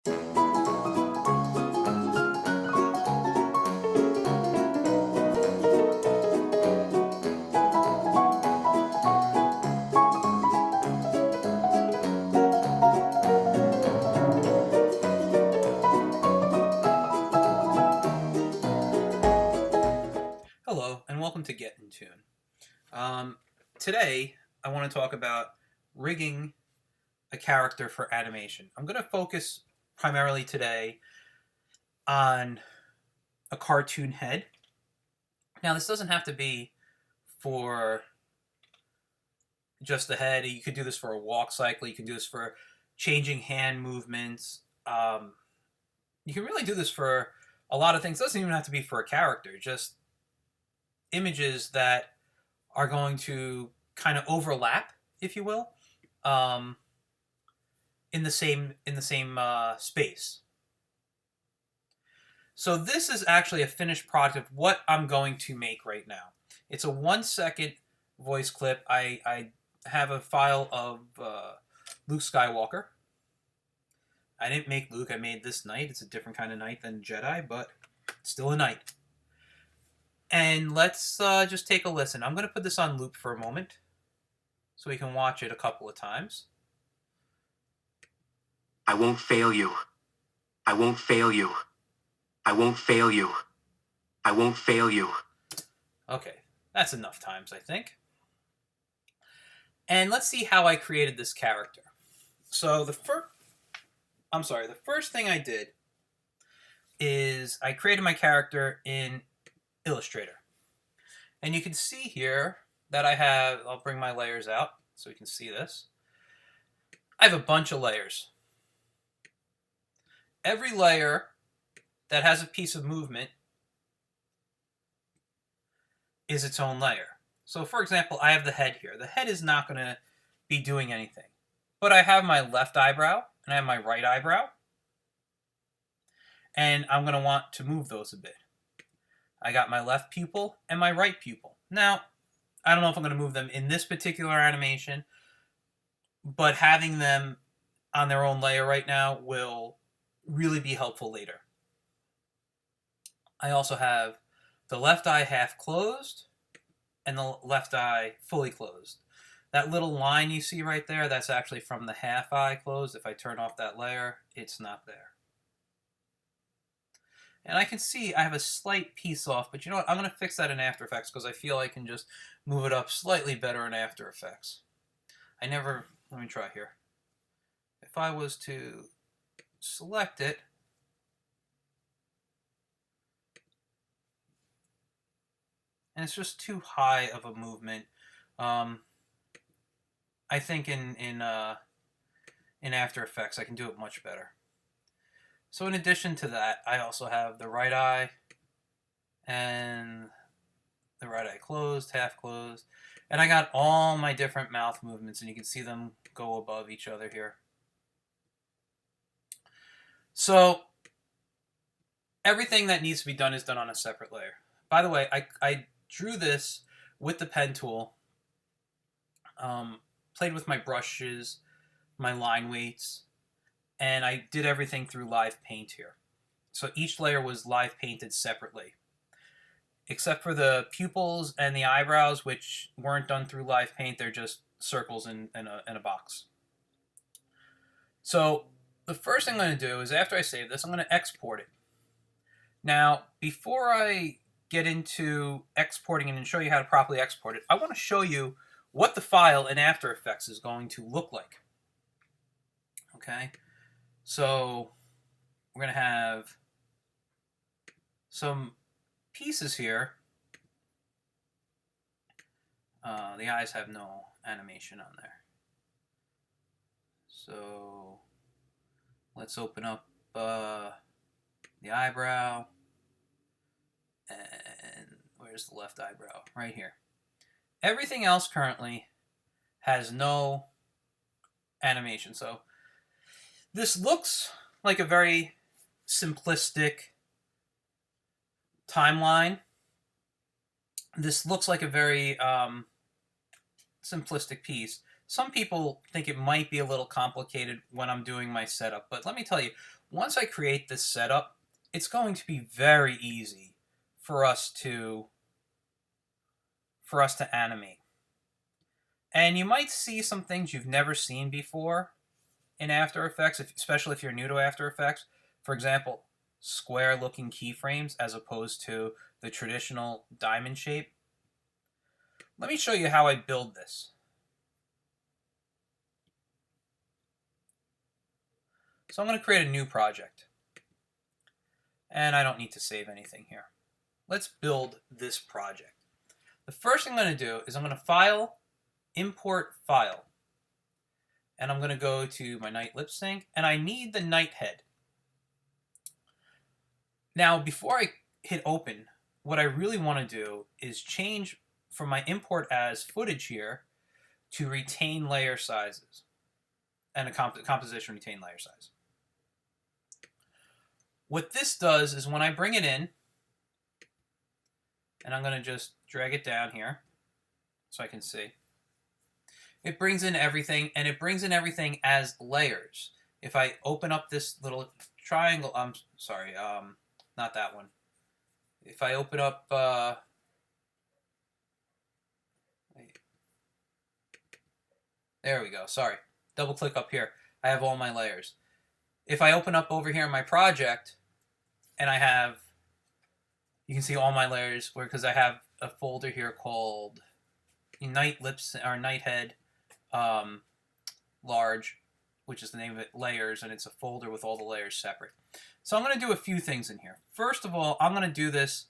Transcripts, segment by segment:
Hello, and welcome to Get in Tune. Today, I want to talk about rigging a character for animation. I'm going to focus primarily today on a cartoon head. Now, this doesn't have to be for just the head. You could do this for a walk cycle. You can do this for changing hand movements. You can really do this for a lot of things. It doesn't even have to be for a character. Just images that are going to kind of overlap, if you will, in the same space. So this is actually a finished product of what I'm going to make right now. It's a 1-second voice clip. I have a file of Luke Skywalker. I didn't make Luke. I made this knight. It's a different kind of knight than Jedi, but still a knight. And let's just take a listen. I'm going to put this on loop for a moment so we can watch it a couple of times. I won't fail you. I won't fail you. I won't fail you. I won't fail you. Okay, that's enough times, I think. And let's see how I created this character. So the first thing I did is I created my character in Illustrator. And you can see here that I'll bring my layers out so we can see this. I have a bunch of layers. Every layer that has a piece of movement is its own layer. So for example, I have the head here. The head is not going to be doing anything. But I have my left eyebrow and I have my right eyebrow. And I'm going to want to move those a bit. I got my left pupil and my right pupil. Now, I don't know if I'm going to move them in this particular animation, but having them on their own layer right now will really be helpful later. I also have the left eye half closed and the left eye fully closed. That little line you see right there, that's actually from the half eye closed. If I turn off that layer, it's not there. And I can see I have a slight piece off, but you know what? I'm going to fix that in After Effects because I feel I can just move it up slightly better in After Effects. Let me try here. If I was to select it, and it's just too high of a movement, I think in After Effects I can do it much better. So in addition to that, I also have the right eye and the right eye closed, half closed. And I got all my different mouth movements, and you can see them go above each other here. So everything that needs to be done is done on a separate layer. By the way, I drew this with the pen tool, played with my brushes, my line weights, and I did everything through live paint here. So each layer was live painted separately, except for the pupils and the eyebrows, which weren't done through live paint. They're just circles in a box. So the first thing I'm going to do is, after I save this, I'm going to export it. Now, before I get into exporting and show you how to properly export it, I want to show you what the file in After Effects is going to look like. Okay, so we're going to have some pieces here. The eyes have no animation on there. So let's open up the eyebrow. And where's the left eyebrow? Right here. Everything else currently has no animation. So this looks like a very simplistic timeline. This looks like a very simplistic piece. Some people think it might be a little complicated when I'm doing my setup, but let me tell you, Once I create this setup, it's going to be very easy for us to animate. And you might see some things you've never seen before in After Effects, especially if you're new to After Effects. For example, square-looking keyframes as opposed to the traditional diamond shape. Let me show you how I build this. So I'm going to create a new project. And I don't need to save anything here. Let's build this project. The first thing I'm going to do is I'm going to File, Import File. And I'm going to go to my night lip sync, and I need the night head. Now, before I hit open, what I really want to do is change from my import as footage here to retain layer sizes and a composition retain layer size. What this does is when I bring it in, and I'm going to just drag it down here so I can see, it brings in everything, and it brings in everything as layers. If I open up this little triangle, I'm sorry, not that one. If I open up, there we go, sorry. Double click up here. I have all my layers. If I open up over here in my project, and I have, you can see all my layers, because I have a folder here called Night Lips, or Nighthead Large, which is the name of it, Layers, and it's a folder with all the layers separate. So I'm going to do a few things in here. First of all, I'm going to do this.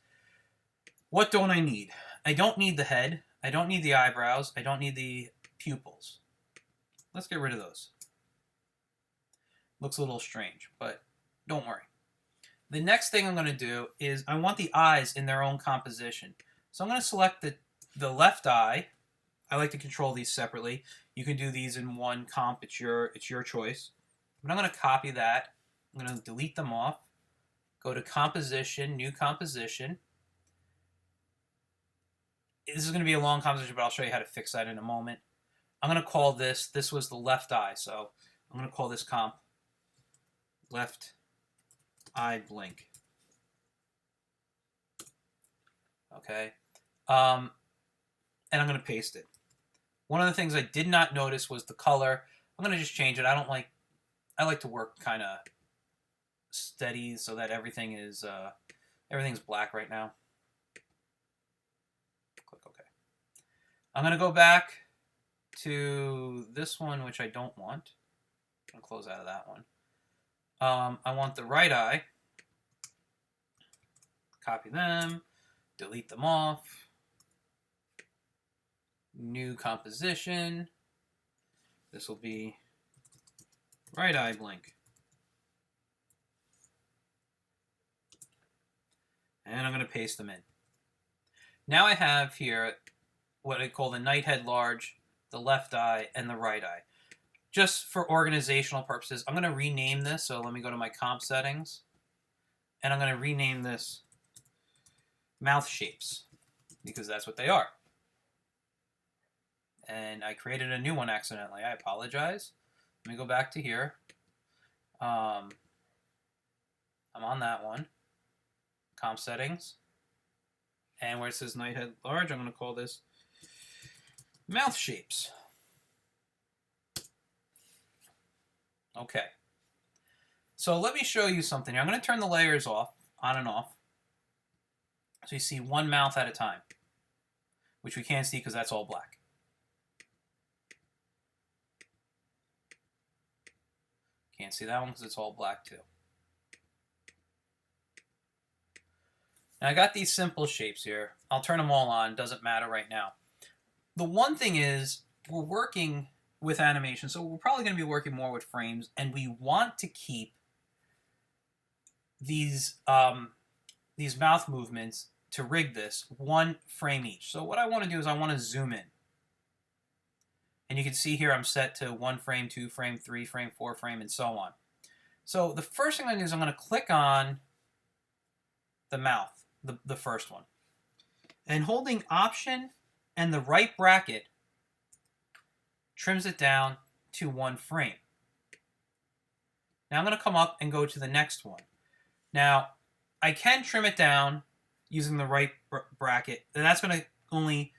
What don't I need? I don't need the head. I don't need the eyebrows. I don't need the pupils. Let's get rid of those. Looks a little strange, but don't worry. The next thing I'm going to do is I want the eyes in their own composition. So I'm going to select the left eye. I like to control these separately. You can do these in one comp. It's your choice. But I'm going to copy that. I'm going to delete them off. Go to Composition, New Composition. This is going to be a long composition, but I'll show you how to fix that in a moment. I'm going to call this was the left eye, so I'm going to call this comp Left Eye Blink. Okay. And I'm going to paste it. One of the things I did not notice was the color. I'm going to just change it. I like to work kind of steady so that everything is everything's black right now. Click OK. I'm going to go back to this one, which I don't want. I'm going to close out of that one. I want the right eye. Copy them, delete them off. New composition. This will be right eye blink. And I'm going to paste them in. Now I have here what I call the nighthead large, the left eye, and the right eye. Just for organizational purposes, I'm going to rename this. So let me go to my comp settings. And I'm going to rename this mouth shapes, because that's what they are. And I created a new one accidentally. I apologize. Let me go back to here. I'm on that one. Comp settings. And where it says nighthead large, I'm going to call this mouth shapes. Okay. So let me show you something here. I'm going to turn the layers off, on and off. So you see one mouth at a time, which we can't see because that's all black. Can't see that one because it's all black too. Now I got these simple shapes here. I'll turn them all on, doesn't matter right now. The one thing is, we're working with animation, so we're probably going to be working more with frames, and we want to keep these mouth movements to rig this one frame each. So what I want to do is I want to zoom in. And you can see here I'm set to 1 frame, 2 frame, 3 frame, 4 frame, and so on. So the first thing I'm going to do is I'm going to click on the mouth, the first one. And holding Option and the right bracket trims it down to 1 frame. Now I'm going to come up and go to the next one. Now, I can trim it down using the right bracket, and that's going to only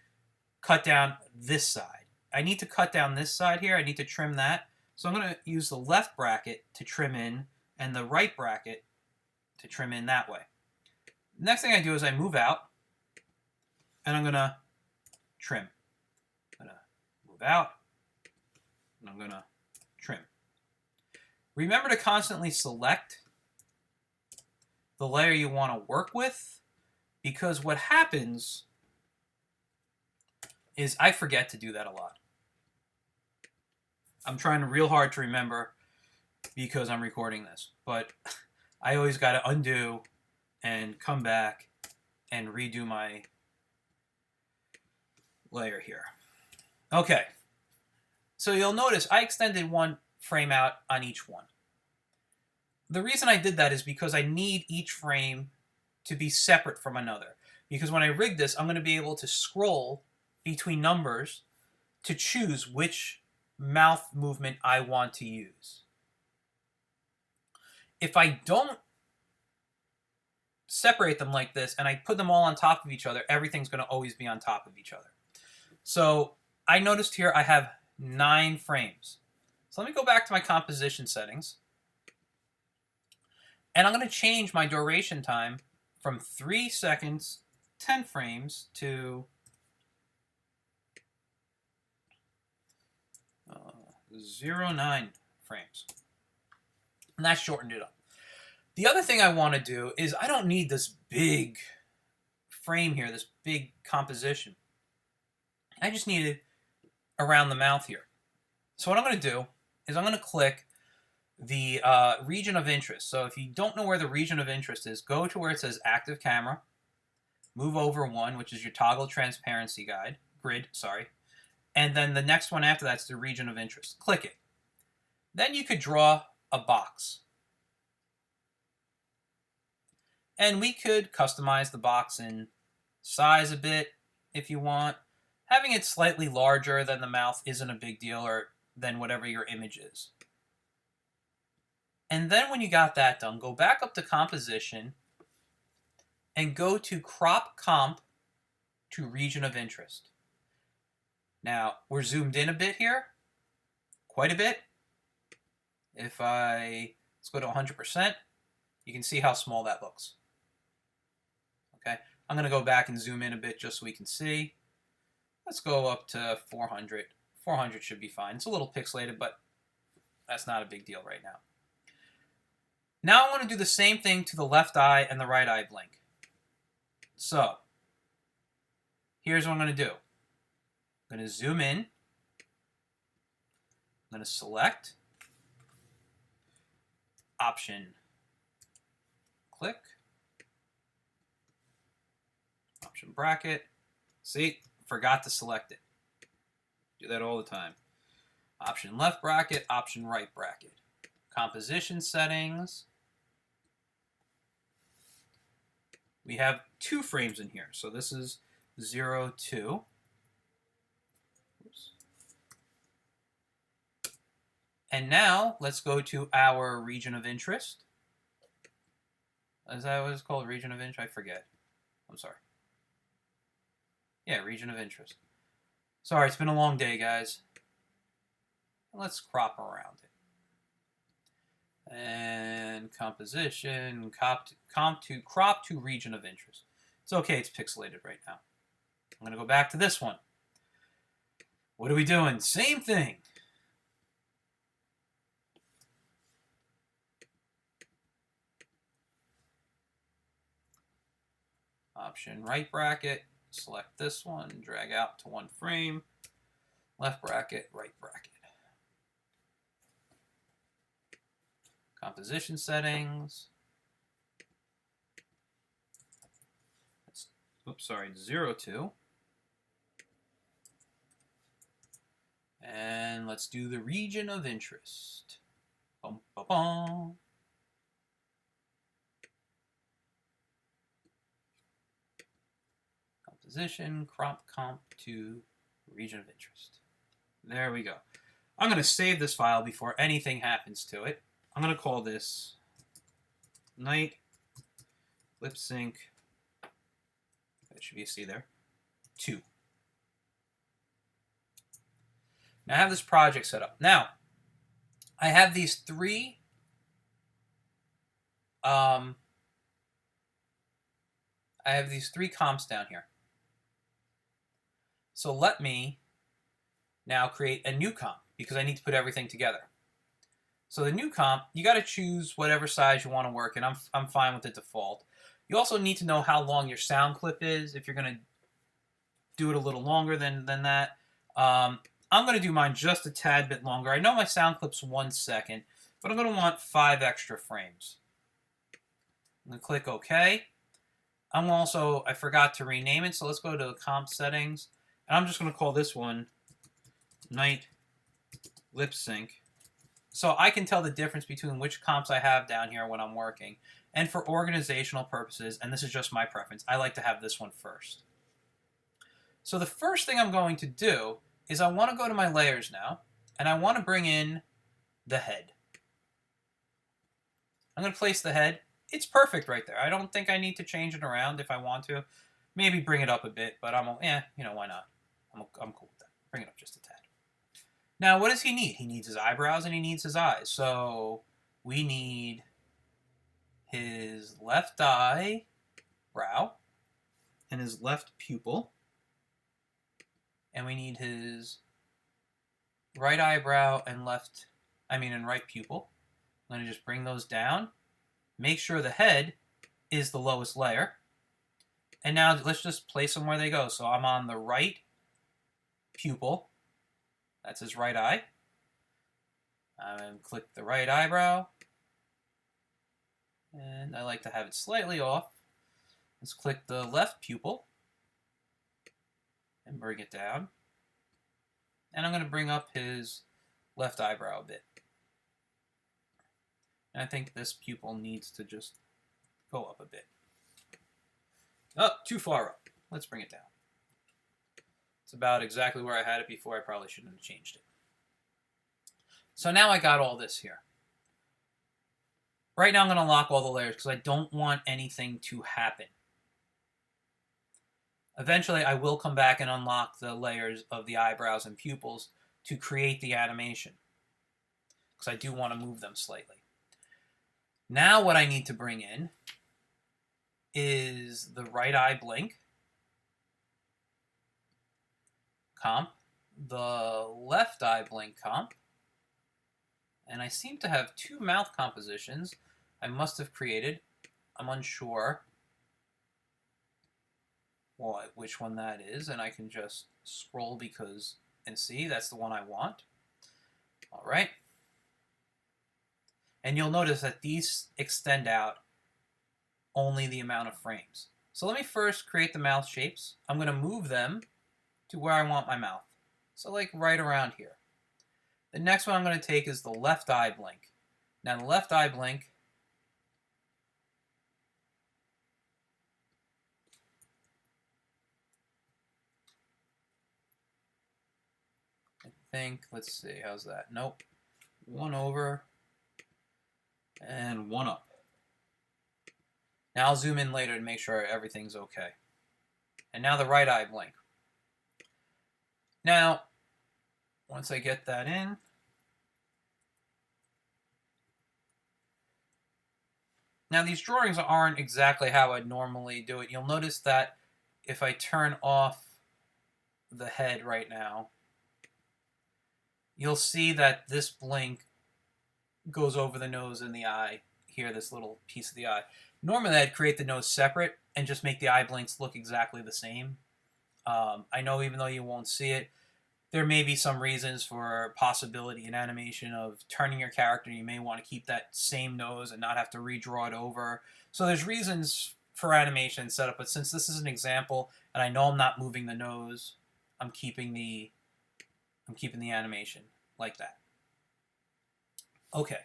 cut down this side. I need to cut down this side here. I need to trim that. So I'm going to use the left bracket to trim in and the right bracket to trim in that way. Next thing I do is I move out, and I'm going to trim. I'm going to move out, and I'm going to trim. Remember to constantly select the layer you want to work with, because what happens is I forget to do that a lot. I'm trying real hard to remember because I'm recording this, but I always got to undo and come back and redo my layer here. Okay, so you'll notice I extended one frame out on each one. The reason I did that is because I need each frame to be separate from another. Because when I rig this, I'm going to be able to scroll between numbers to choose which mouth movement I want to use. If I don't separate them like this and I put them all on top of each other, everything's going to always be on top of each other. So I noticed here I have 9 frames. So let me go back to my composition settings. And I'm going to change my duration time from 3 seconds, 10 frames to 0.9 frames. And that shortened it up. The other thing I want to do is I don't need this big frame here, this big composition. I just need it around the mouth here. So what I'm going to do is I'm going to click the region of interest. So if you don't know where the region of interest is, go to where it says active camera, move over one, which is your toggle transparency grid, and then the next one after that's the region of interest. Click it. Then you could draw a box. And we could customize the box in size a bit if you want. Having it slightly larger than the mouth isn't a big deal, or than whatever your image is. And then when you got that done, go back up to composition and go to crop comp to region of interest. Now, we're zoomed in a bit here, quite a bit. If let's go to 100%, you can see how small that looks. Okay, I'm going to go back and zoom in a bit just so we can see. Let's go up to 400. 400 should be fine. It's a little pixelated, but that's not a big deal right now. Now I want to do the same thing to the left eye and the right eye blink. So, here's what I'm going to do. I'm going to zoom in. I'm going to select. Option. Click. Option bracket. See, forgot to select it. Do that all the time. Option left bracket, option right bracket. Composition settings. We have 2 frames in here. So this is 0, 2. Oops. And now let's go to our region of interest. Is that what it's called? Region of interest? I forget. I'm sorry. Yeah, region of interest. Sorry, it's been a long day, guys. Let's crop around it. And composition, crop to region of interest. It's okay, it's pixelated right now. I'm going to go back to this one. What are we doing? Same thing. Option right bracket. Select this one, drag out to 1 frame, left bracket, right bracket. Composition settings. Oops, sorry, 0, 2. And let's do the region of interest. Bum, bum, bum. Composition, crop comp to region of interest. There we go. I'm going to save this file before anything happens to it. I'm going to call this night lip sync. That should be a C there. 2. Now I have this project set up. Now, I have these three comps down here. So let me now create a new comp because I need to put everything together. So the new comp, you got to choose whatever size you want to work in. I'm fine with the default. You also need to know how long your sound clip is if you're going to do it a little longer than that. I'm going to do mine just a tad bit longer. I know my sound clip's 1 second, but I'm going to want 5 extra frames. I'm going to click OK. I forgot to rename it, so let's go to comp settings. And I'm just going to call this one Night Lip Sync. So I can tell the difference between which comps I have down here when I'm working. And for organizational purposes, and this is just my preference, I like to have this one first. So the first thing I'm going to do is I want to go to my layers now, and I want to bring in the head. I'm going to place the head. It's perfect right there. I don't think I need to change it around if I want to. Maybe bring it up a bit, but why not? I'm cool with that. Bring it up just a tad. Now, what does he need? He needs his eyebrows and he needs his eyes. So we need his left eyebrow and his left pupil. And we need his right eyebrow and right pupil. I'm going to just bring those down. Make sure the head is the lowest layer. And now let's just place them where they go. So I'm on the right pupil. That's his right eye. And click the right eyebrow. And I like to have it slightly off. Let's click the left pupil. And bring it down. And I'm going to bring up his left eyebrow a bit. And I think this pupil needs to just go up a bit. Oh, too far up. Let's bring it down. It's about exactly where I had it before. I probably shouldn't have changed it. So now I got all this here. Right now I'm going to lock all the layers because I don't want anything to happen. Eventually I will come back and unlock the layers of the eyebrows and pupils to create the animation. Because I do want to move them slightly. Now what I need to bring in is the right eye blink comp, the left eye blink comp, and I seem to have 2 mouth compositions I must have created. I'm unsure which one that is, and I can just scroll and see that's the one I want. All right. And you'll notice that these extend out only the amount of frames. So let me first create the mouth shapes. I'm going to move them to where I want my mouth. So like right around here. The next one I'm going to take is the left eye blink. Now the left eye blink, I think, let's see, how's that? Nope. 1 over and 1 up. Now I'll zoom in later to make sure everything's okay. And now the right eye blink. Now, once I get that in, now these drawings aren't exactly how I'd normally do it. You'll notice that if I turn off the head right now, you'll see that this blink goes over the nose and the eye here, this little piece of the eye. Normally I'd create the nose separate and just make the eye blinks look exactly the same. I know even though you won't see it, there may be some reasons for possibility in animation of turning your character. You may want to keep that same nose and not have to redraw it over. So there's reasons for animation setup, but since this is an example and I know I'm not moving the nose, I'm keeping the animation like that. Okay.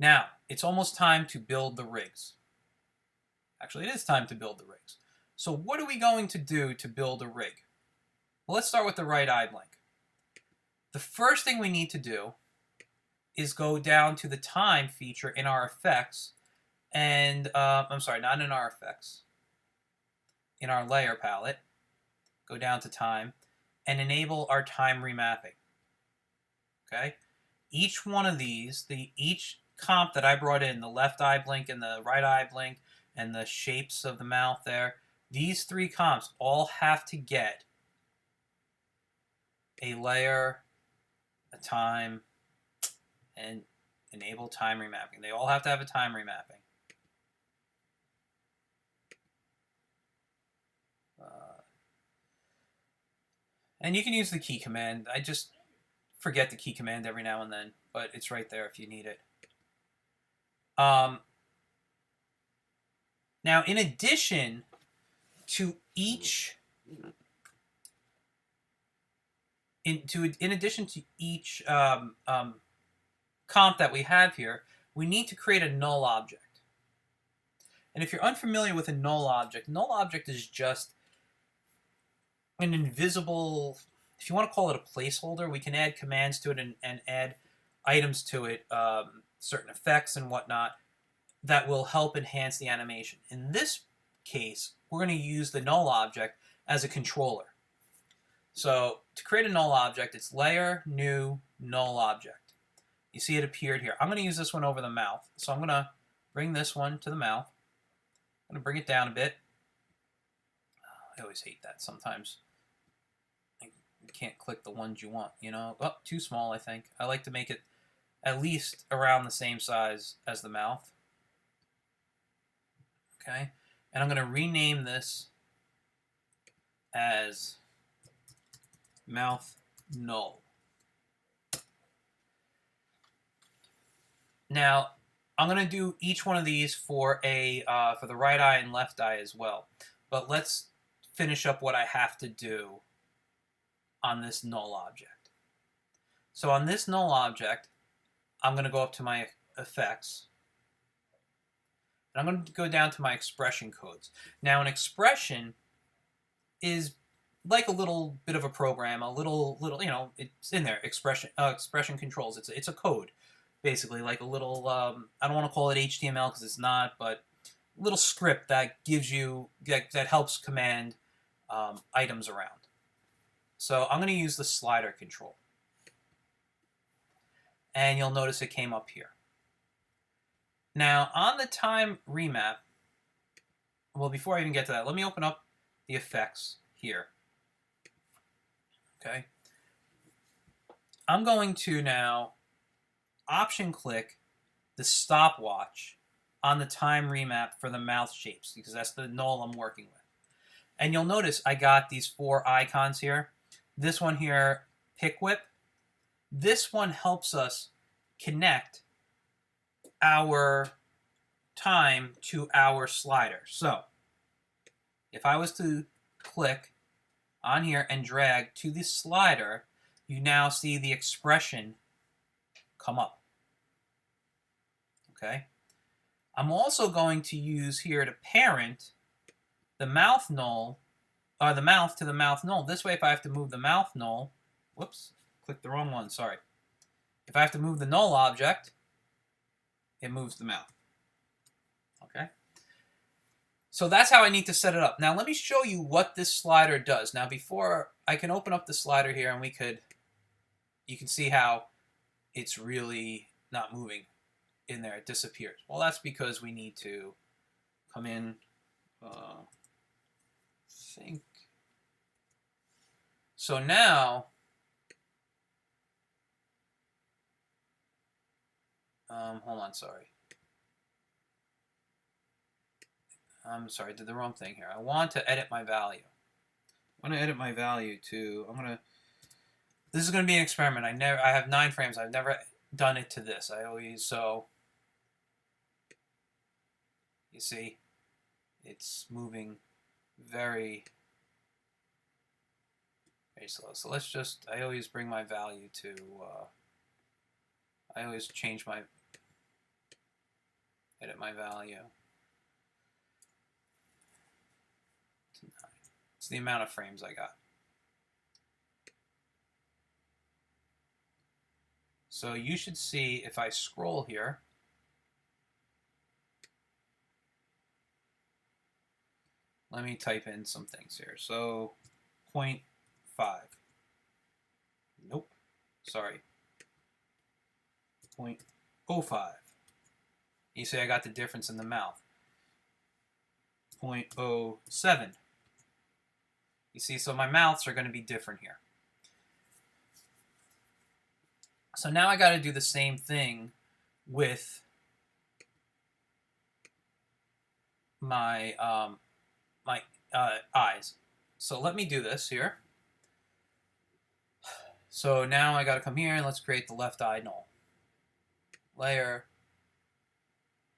Now, it's almost time to build the rigs. Actually, it is time to build the rigs. So what are we going to do to build a rig? Well, let's start with the right eye blink. The first thing we need to do is go down to the time feature in our effects, and I'm sorry, not in our effects, in our layer palette, go down to time, and enable our time remapping. Okay? Each one of these, each comp that I brought in, the left eye blink and the right eye blink, and the shapes of the mouth there, these three comps all have to get a layer, a time, and enable time remapping. They all have to have a time remapping. And you can use the key command. I just forget the key command every now and then, but it's right there if you need it. Now, in addition to each, in addition to each comp that we have here, we need to create a null object. And if you're unfamiliar with a null object is just an invisible, if you want to call it a placeholder, we can add commands to it and add items to it, certain effects and whatnot, that will help enhance the animation. In this case, we're going to use the null object as a controller. So to create a null object, it's layer, new, null object. You see it appeared here. I'm going to use this one over the mouth. So I'm going to bring this one to the mouth. I'm going to bring it down a bit. I always hate that sometimes. You can't click the ones you want, you know? Oh, too small, I think. I like to make it at least around the same size as the mouth. Okay? And I'm going to rename this as mouth null. Now, I'm going to do each one of these for the right eye and left eye as well. But let's finish up what I have to do on this null object. So on this null object, I'm going to go up to my effects. And I'm going to go down to my expression codes. Now, an expression is like a little bit of a program, a little, you know, it's in there. Expression controls. It's a code, basically, like a little. I don't want to call it HTML because it's not, but a little script that gives you that helps command items around. So I'm going to use the slider control, and you'll notice it came up here. Now on the time remap. Well, before I even get to that, let me open up the effects here. Okay. I'm going to now option click the stopwatch on the time remap for the mouth shapes because that's the null I'm working with. And you'll notice I got these 4 icons here. This one here, pick whip. This one helps us connect our time to our slider. So if I was to click on here and drag to the slider, you now see the expression come up. Okay. I'm also going to use here to parent the mouth null, or the mouth to the mouth null. This way, if I have to move the mouth null, whoops, clicked the wrong one, sorry. If I have to move the null object, it moves the mouth. Okay. So that's how I need to set it up. Now let me show you what this slider does. Now before I can open up the slider here and you can see how it's really not moving in there. It disappears. Well, that's because we need to come in, sync. So now, hold on, sorry. I'm sorry, I did the wrong thing here. I want to edit my value. I want to edit my value to, this is going to be an experiment. I have 9 frames. I've never done it to this. So, you see, it's moving very, very slow. So let's just, I always bring my value to, I always change my, edit my value. It's the amount of frames I got. So you should see if I scroll here. Let me type in some things here. So 0.5. Nope. Sorry. 0.05. You see I got the difference in the mouth. 0.07. You see, so my mouths are going to be different here. So now I got to do the same thing with my eyes. So let me do this here. So now I got to come here and let's create the left eye null. Layer,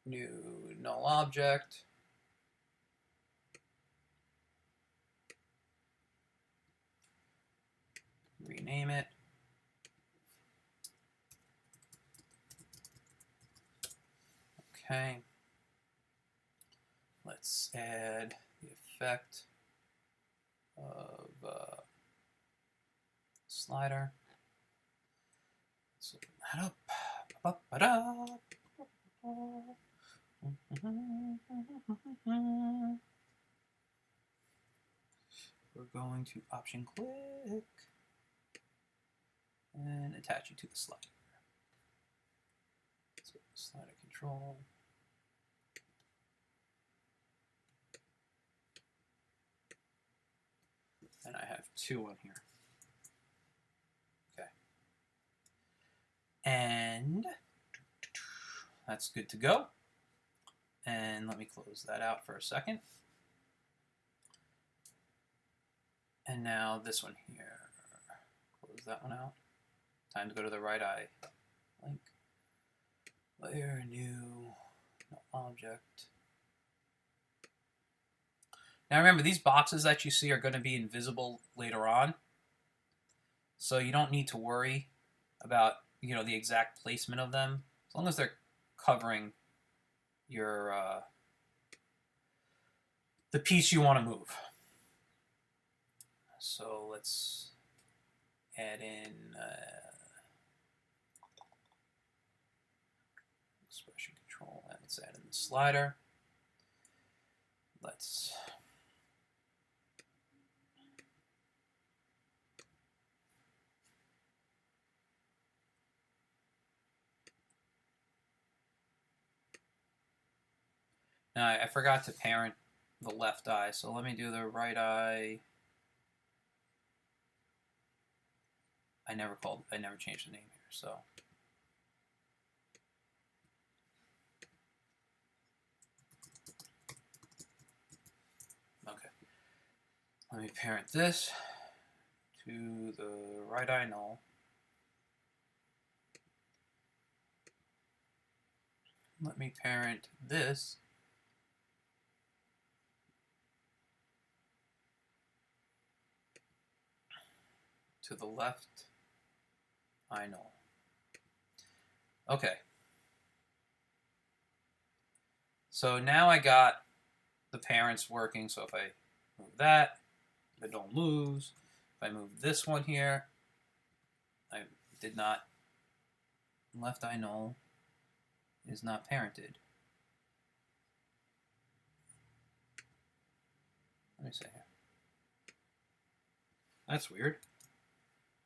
new null object. Rename it. Okay. Let's add the effect of slider. Let's open that up. We're going to option click and attach it to the slider. So slider control. And I have 2 on here. Okay. And that's good to go. And let me close that out for a second. And now this one here. Close that one out. Time to go to the right eye. Link. Layer, new object. Now remember, these boxes that you see are going to be invisible later on. So you don't need to worry about, the exact placement of them. As long as they're covering your the piece you want to move. So let's add in expression control, and let's add in the slider. Let's now I forgot to parent the left eye, so let me do the right eye. I never changed the name here, so. Okay. Let me parent this to the right eye null. Let me parent this to the left eye null. Okay. So now I got the parents working. So if I move that, the null moves. If I move this one here, I did not. Left eye null is not parented. Let me see here. That's weird.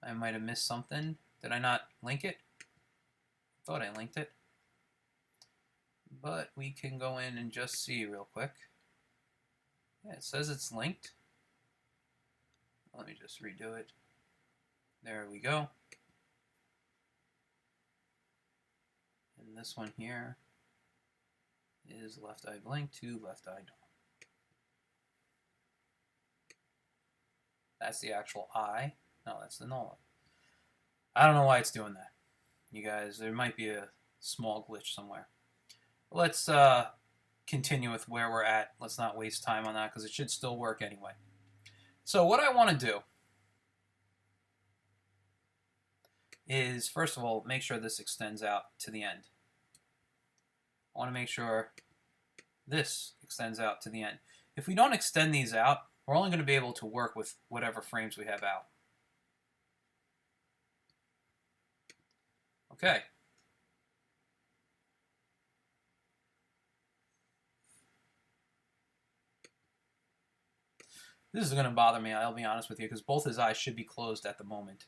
I might have missed something. Did I not link it? I thought I linked it. But we can go in and just see real quick. Yeah, it says it's linked. Let me just redo it. There we go. And this one here is left eye blink to left eye null. That's the actual eye. No, that's the null. I don't know why it's doing that. You guys, there might be a small glitch somewhere. Let's continue with where we're at. Let's not waste time on that because it should still work anyway. So what I want to do is, first of all, make sure this extends out to the end. I want to make sure this extends out to the end. If we don't extend these out, we're only going to be able to work with whatever frames we have out. Okay. This is going to bother me, I'll be honest with you, because both his eyes should be closed at the moment.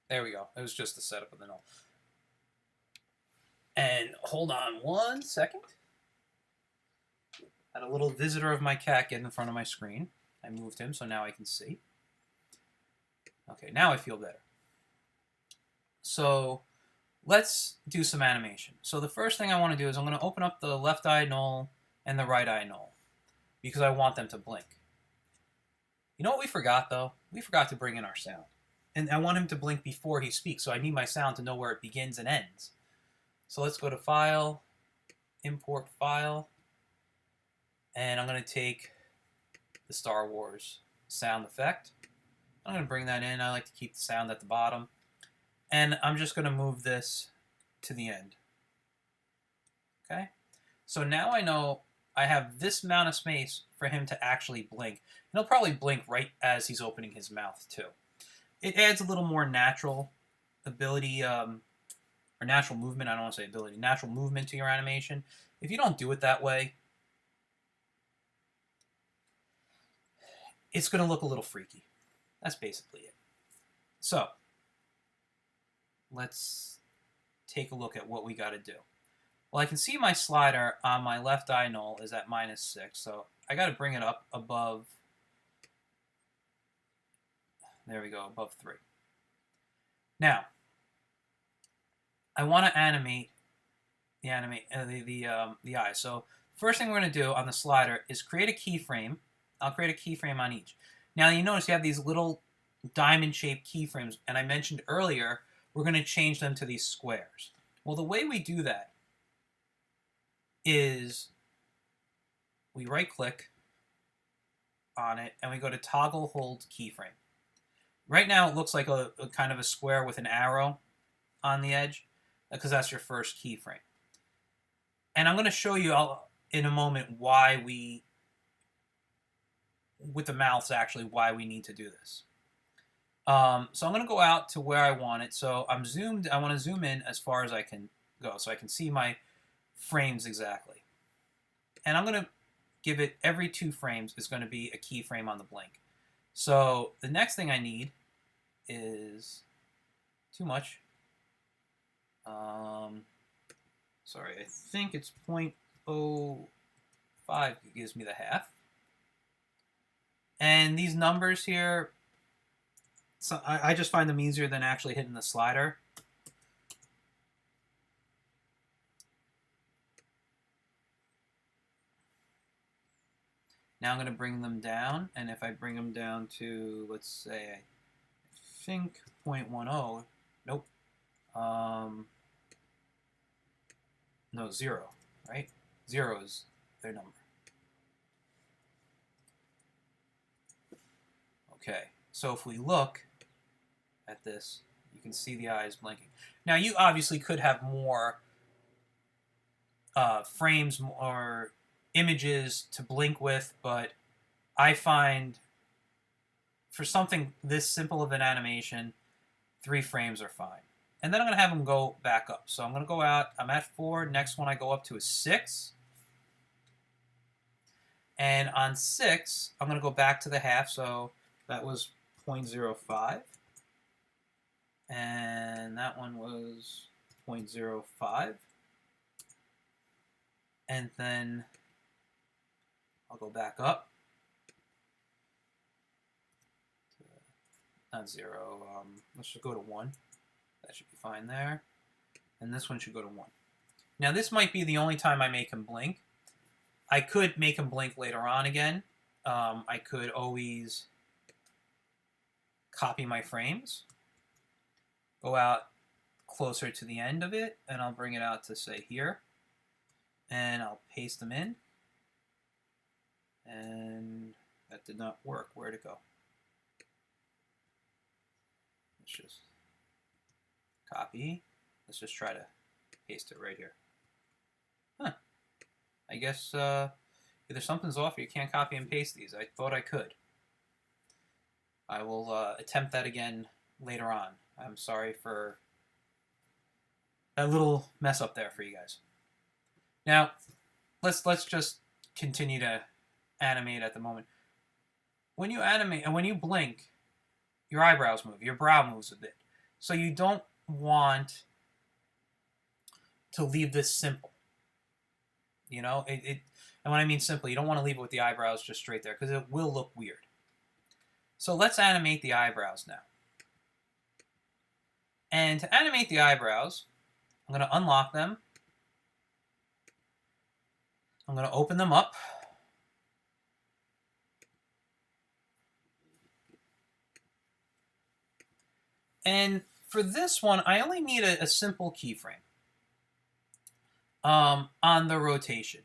There we go. It was just the setup of the null. And hold on 1 second. Had a little visitor of my cat get in front of my screen. I moved him, so now I can see. Okay, now I feel better. So let's do some animation. So the first thing I want to do is I'm going to open up the left eye null and the right eye null because I want them to blink. You know what we forgot, though? We forgot to bring in our sound. And I want him to blink before he speaks, so I need my sound to know where it begins and ends. So let's go to File, Import File, and I'm going to take the Star Wars sound effect. I'm going to bring that in. I like to keep the sound at the bottom. And I'm just going to move this to the end. Okay? So now I know I have this amount of space for him to actually blink. And he'll probably blink right as he's opening his mouth, too. It adds a little more natural ability, or natural movement. I don't want to say ability. Natural movement to your animation. If you don't do it that way, it's going to look a little freaky. That's basically it. So, let's take a look at what we got to do. Well, I can see my slider on my left eye null is at -6, so I got to bring it up above. There we go, above 3. Now, I want to animate the eye. So first thing we're going to do on the slider is create a keyframe. I'll create a keyframe on each. Now you notice you have these little diamond-shaped keyframes, and I mentioned earlier we're going to change them to these squares. Well, the way we do that is we right-click on it, and we go to Toggle Hold Keyframe. Right now it looks like a kind of a square with an arrow on the edge, because that's your first keyframe. And I'm going to show you in a moment why we, with the mouths actually, why we need to do this. So I'm going to go out to where I want it. So I'm zoomed. I want to zoom in as far as I can go so I can see my frames exactly. And I'm going to give it every 2 frames is going to be a keyframe on the blink. So the next thing I need is too much. Sorry, I think it's 0.05 gives me the half. And these numbers here, so I just find them easier than actually hitting the slider. Now I'm going to bring them down, and if I bring them down to, let's say, I think 0.10, nope, no, 0, right? 0 is their number. Okay, so if we look at this, you can see the eyes blinking. Now, you obviously could have more frames or images to blink with, but I find for something this simple of an animation, 3 frames are fine. And then I'm going to have them go back up. So I'm going to go out. I'm at 4. Next one I go up to is 6. And on 6, I'm going to go back to the half. So that was 0.05. And that one was 0.05. And then I'll go back up. Not 0. Let's just go to 1. That should be fine there. And this one should go to 1. Now, this might be the only time I make him blink. I could make him blink later on again. I could always copy my frames, go out closer to the end of it, and I'll bring it out to, say, here. And I'll paste them in. And that did not work. Where'd it go? Let's just copy. Let's just try to paste it right here. Huh. I guess either something's off or you can't copy and paste these. I thought I could. I will attempt that again later on. I'm sorry for a little mess up there for you guys. Now, let's just continue to animate at the moment. When you animate and when you blink, your eyebrows move, your brow moves a bit. So you don't want to leave this simple. You know, and when I mean simple, you don't want to leave it with the eyebrows just straight there because it will look weird. So let's animate the eyebrows now. And to animate the eyebrows, I'm going to unlock them. I'm going to open them up. And for this one, I only need a simple keyframe on the rotation.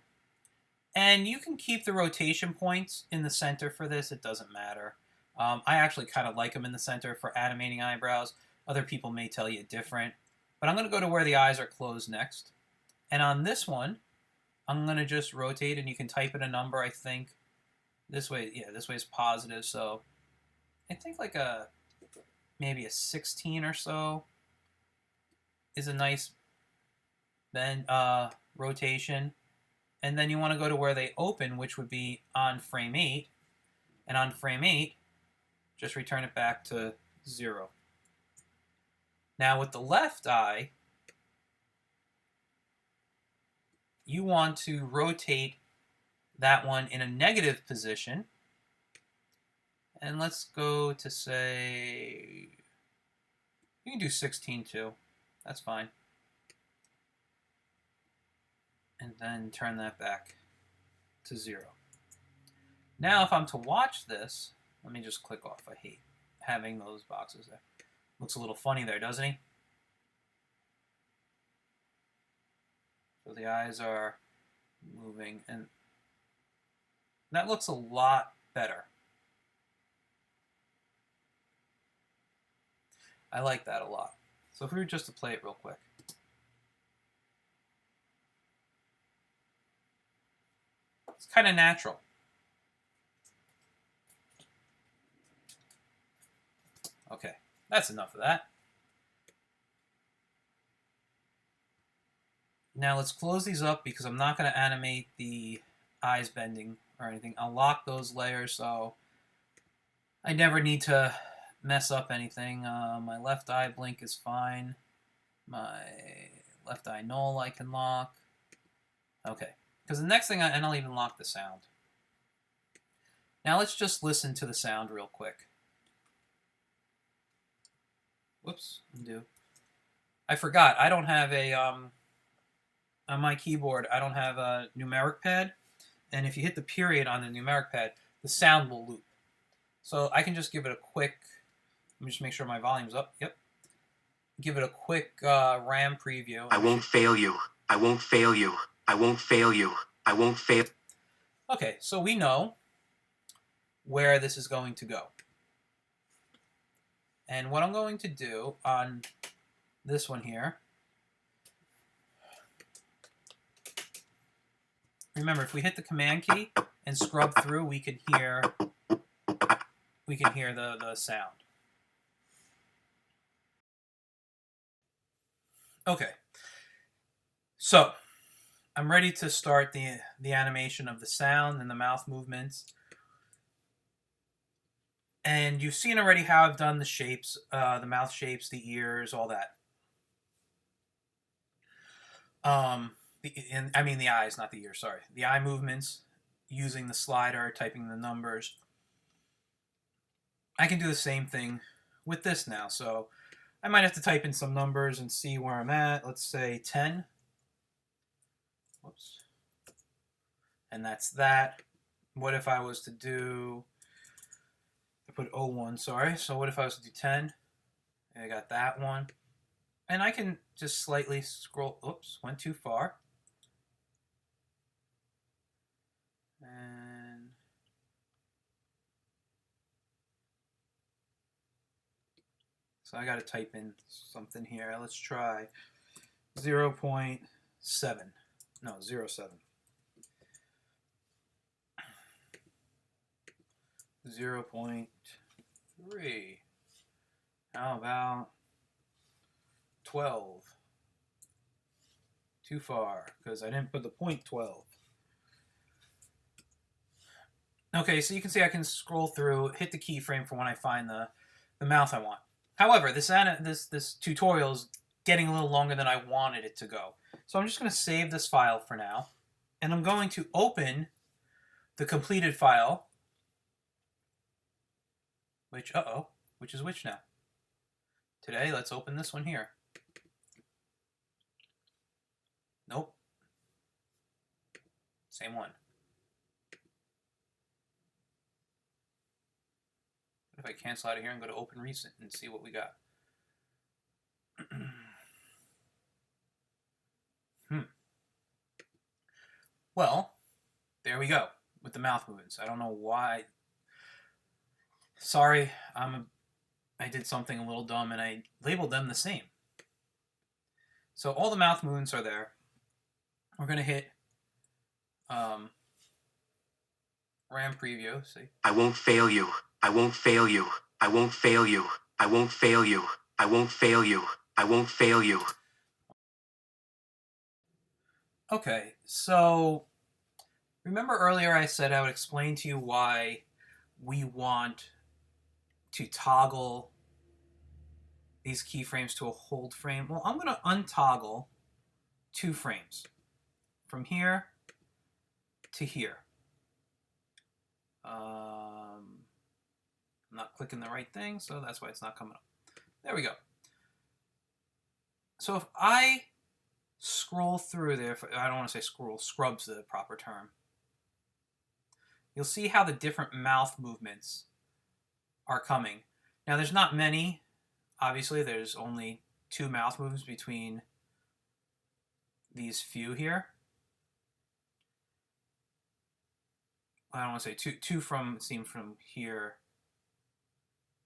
And you can keep the rotation points in the center for this. It doesn't matter. I actually kind of like them in the center for animating eyebrows. Other people may tell you different. But I'm going to go to where the eyes are closed next. And on this one, I'm going to just rotate, and you can type in a number, I think. This way, yeah, this way is positive. So I think like maybe a 16 or so is a nice bend, rotation. And then you want to go to where they open, which would be on frame 8. And on frame 8, just return it back to 0. Now with the left eye, you want to rotate that one in a negative position. And let's go to, say, you can do 16 too. That's fine. And then turn that back to 0. Now if I'm to watch this, let me just click off. I hate having those boxes there. Looks a little funny there, doesn't he? So the eyes are moving, and that looks a lot better. I like that a lot. So if we were just to play it real quick. It's kind of natural. Okay, that's enough of that. Now let's close these up because I'm not going to animate the eyes bending or anything. I'll lock those layers so I never need to mess up anything. My left eye blink is fine. My left eye null I can lock. Okay, because the next thing, and I'll even lock the sound. Now let's just listen to the sound real quick. Whoops, undo. I forgot, I don't have a, on my keyboard, I don't have a numeric pad. And if you hit the period on the numeric pad, the sound will loop. So I can just give it a quick, let me just make sure my volume's up. Yep. Give it a quick RAM preview. I won't fail you. I won't fail you. I won't fail you. I won't fail. Okay, so we know where this is going to go. And what I'm going to do on this one here, remember, if we hit the command key and scrub through, we can hear the sound. Okay, so I'm ready to start the animation of the sound and the mouth movements. And you've seen already how I've done the shapes, the mouth shapes, the ears, all that. I mean the eyes, not the ears, sorry. The eye movements, using the slider, typing the numbers. I can do the same thing with this now. So I might have to type in some numbers and see where I'm at. Let's say 10. Whoops. And that's that. What if I was to do, I put 01, sorry. So what if I was to do 10? And I got that one. And I can just slightly scroll. Oops, went too far. And so I got to type in something here. Let's try 0.7. No, 0.7. 0.7. 3. How about 12? Too far, because I didn't put the point 12. Okay, so you can see I can scroll through, hit the keyframe for when I find the mouth I want. However, this tutorial is getting a little longer than I wanted it to go. So I'm just going to save this file for now, and I'm going to open the completed file, which is which now? Today, let's open this one here. Nope. Same one. If I cancel out of here and go to open recent and see what we got. Well, there we go with the mouth movements. I don't know why. Sorry, I did something a little dumb and I labeled them the same. So all the mouth movements are there. We're going to hit RAM preview. See? I won't fail you. I won't fail you. I won't fail you. I won't fail you. I won't fail you. I won't fail you. Okay, so remember earlier I said I would explain to you why we want to toggle these keyframes to a hold frame. Well, I'm going to untoggle 2 frames from here to here. I'm not clicking the right thing, so that's why it's not coming up. There we go. So if I scroll through there, I don't want to say scroll, scrub's the proper term. You'll see how the different mouth movements are coming. Now there's not many. Obviously, there's only 2 mouth movements between these few here. I don't want to say two from here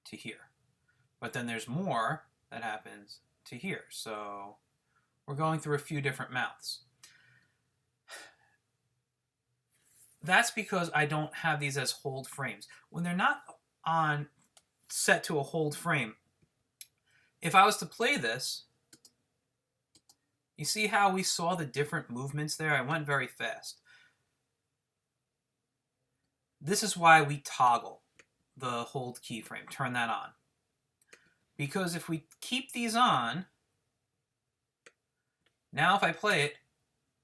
to here. But then there's more that happens to here. So we're going through a few different mouths. That's because I don't have these as hold frames. When they're not on set to a hold frame, if I was to play this, you see how we saw the different movements there? I went very fast. This is why we toggle the hold keyframe, turn that on. Because if we keep these on, now if I play it,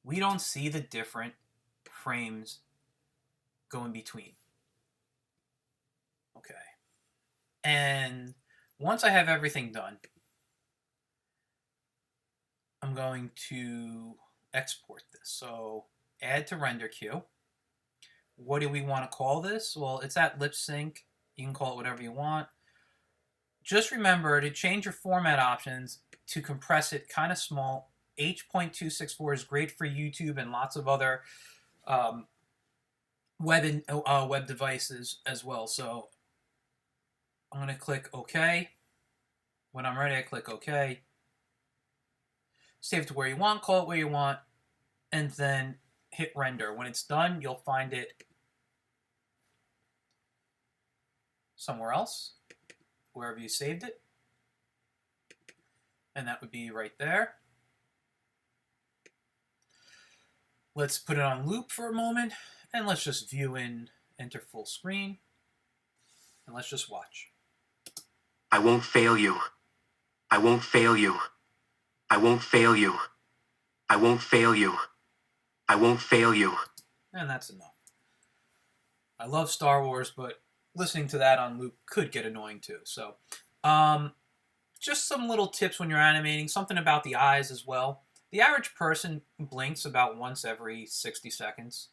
we don't see the different frames go in between. Okay. And once I have everything done, I'm going to export this. So add to render queue. What do we want to call this? Well, it's at lip sync. You can call it whatever you want. Just remember to change your format options to compress it kind of small. H.264 is great for YouTube and lots of other web devices as well. So I'm going to click OK. When I'm ready, I click OK. Save it to where you want, call it where you want, and then hit render. When it's done, you'll find it somewhere else, wherever you saved it. And that would be right there. Let's put it on loop for a moment, and let's just view in, enter full screen, and let's just watch. I won't fail you. I won't fail you. I won't fail you. I won't fail you. I won't fail you. And that's enough. I love Star Wars, but listening to that on loop could get annoying too. So, just some little tips when you're animating, something about the eyes as well. The average person blinks about once every 60 seconds.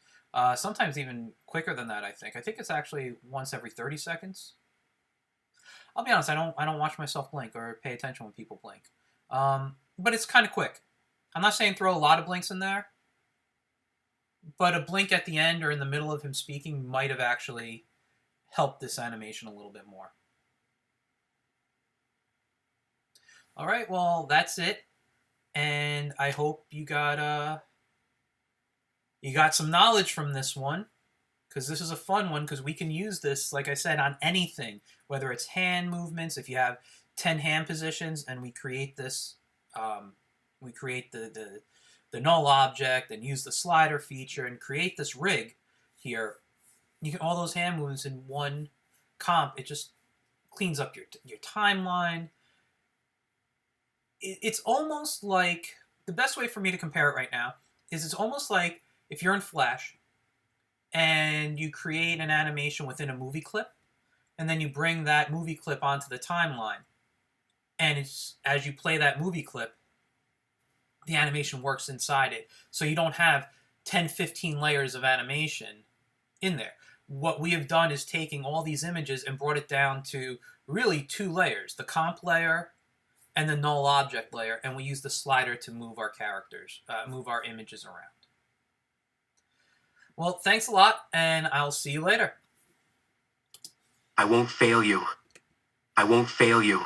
Sometimes even quicker than that, I think. I think it's actually once every 30 seconds. I'll be honest, I don't watch myself blink or pay attention when people blink. But it's kind of quick. I'm not saying throw a lot of blinks in there, but a blink at the end or in the middle of him speaking might have actually helped this animation a little bit more. All right, well, that's it. And I hope you got some knowledge from this one, because this is a fun one, because we can use this, like I said, on anything, whether it's hand movements. If you have 10 hand positions and we create this, we create the null object and use the slider feature and create this rig here, you get all those hand movements in one comp. It just cleans up your timeline. It's almost like, the best way for me to compare it right now is it's almost like if you're in Flash and you create an animation within a movie clip, and then you bring that movie clip onto the timeline, and it's, as you play that movie clip, the animation works inside it. So you don't have 10, 15 layers of animation in there. What we have done is taking all these images and brought it down to really 2 layers, the comp layer and the null object layer, and we use the slider to move our characters, move our images around. Well, thanks a lot, and I'll see you later. I won't fail you. I won't fail you.